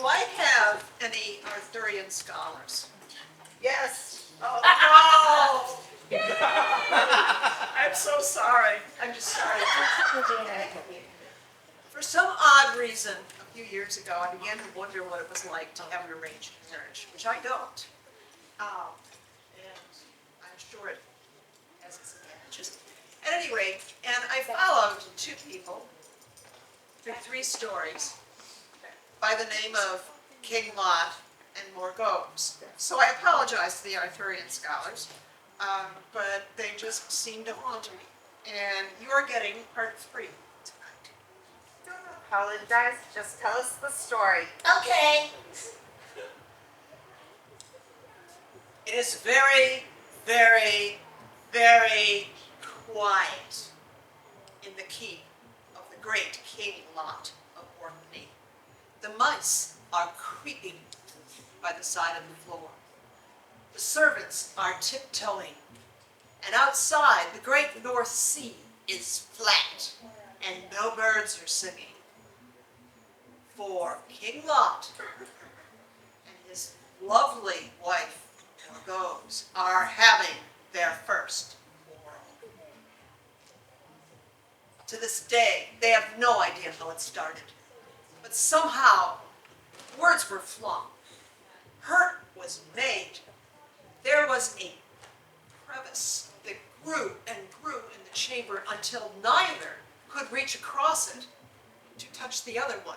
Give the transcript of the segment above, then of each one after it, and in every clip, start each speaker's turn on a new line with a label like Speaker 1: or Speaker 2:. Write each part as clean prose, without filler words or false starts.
Speaker 1: I have any Arthurian scholars? Yes. Oh, no. I'm so sorry. I'm just sorry. For some odd reason, a few years ago, I began to wonder what it was like to have an arranged marriage, which I don't. And I'm sure it has its advantages. At any rate, and I followed two people through three stories by the name of King Lot and Morgause. So I apologize to the Arthurian scholars, but they just seem to haunt me. And you're getting part 3 tonight.
Speaker 2: Don't apologize, just tell us the story.
Speaker 1: Okay. It is very, very, very quiet in the keep of the great King Lot of Ookami. The mice are creeping by the side of the floor. The servants are tiptoeing. And outside, the great North Sea is flat, and no birds are singing. For King Lot and his lovely wife, Morgause, are having their first quarrel. To this day, they have no idea how it started. But somehow, words were flung. Hurt was made. There was a crevice that grew and grew in the chamber until neither could reach across it to touch the other one.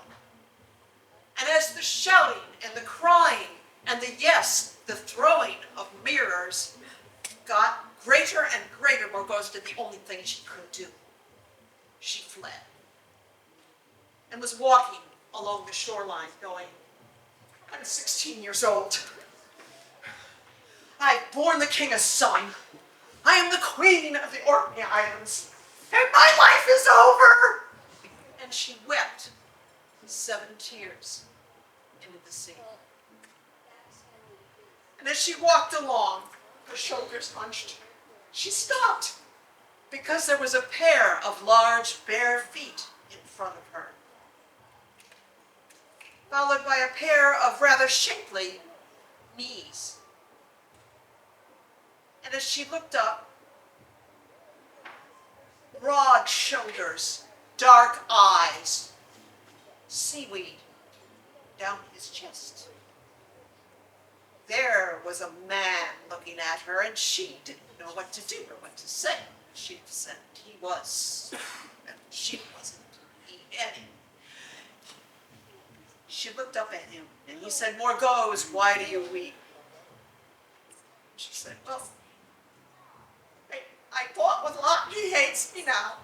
Speaker 1: And as the shouting and the crying and the throwing of mirrors got greater and greater, Morgause did the only thing she could do. She fled and was walking along the shoreline going, I'm 16 years old. I've borne the king a son. I am the queen of the Orkney Islands, and my life is over. And she wept 7 tears into the sea. And as she walked along, her shoulders hunched, she stopped because there was a pair of large bare feet in front of her, followed by a pair of rather shapely knees. And as she looked up, broad shoulders, dark eyes, seaweed down his chest. There was a man looking at her, and she didn't know what to do or what to say. She said he was, and she wasn't he any. She looked up at him, and he said, Morgause, why do you weep? She said, well, I fought with Lot, he hates me now.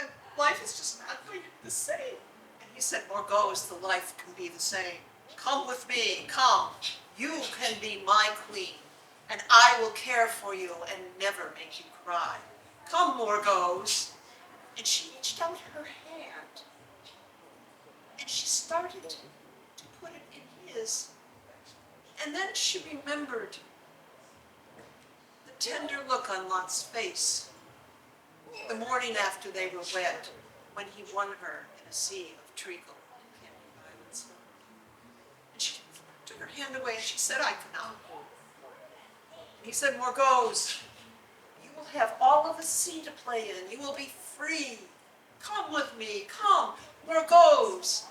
Speaker 1: And life is just not going to be the same. And he said, Morgause, the life can be the same. Come with me, come. You can be my queen, and I will care for you and never make you cry. Come, Morgause. And she reached out her hand, and she started to put it in his. And then she remembered the tender look on Lot's face the morning after they were wed, when he won her in a sea of treacle. And she took her hand away and she said, I cannot. And he said, Morgause, you will have all of the sea to play in. You will be free. Come with me, come, Morgause.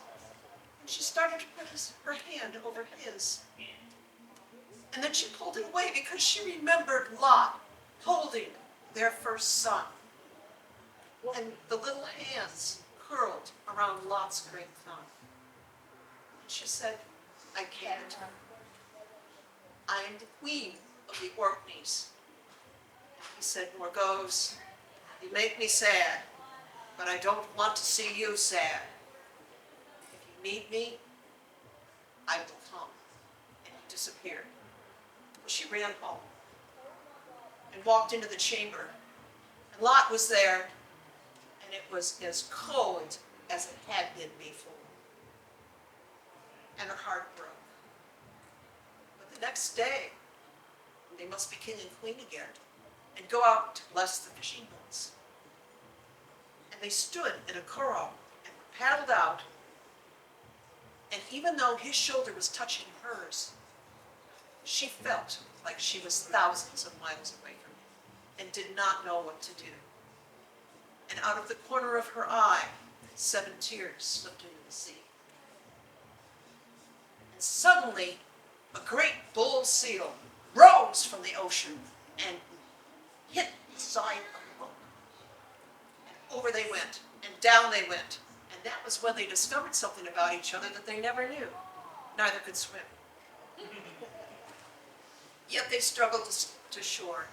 Speaker 1: And she started to put her hand over his. And then she pulled it away because she remembered Lot holding their first son. And the little hands curled around Lot's great thumb. And she said, I can't. I am the queen of the Orkneys. He said, Morgause, you make me sad, but I don't want to see you sad. If you need me, I will come. And he disappeared. She ran home and walked into the chamber. And Lot was there, and it was as cold as it had been before. And her heart broke. But the next day, they must be king and queen again and go out to bless the fishing boats. And they stood in a Kurro and paddled out, and even though his shoulder was touching hers, she felt like she was thousands of miles away from him and did not know what to do. And out of the corner of her eye, 7 tears slipped into the sea. And suddenly, a great bull seal rose from the ocean and hit the side of the boat. And over they went, and down they went. And that was when they discovered something about each other that they never knew. Neither could swim. Yet they struggled to shore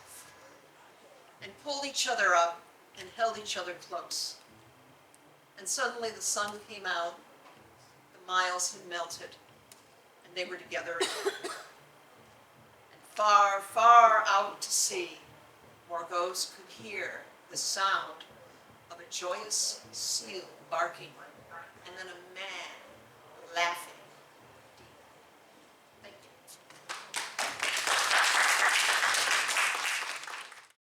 Speaker 1: and pulled each other up and held each other close. And suddenly the sun came out, the miles had melted, and they were together again. And far, far out to sea, Morgause could hear the sound of a joyous seal barking, and then a mad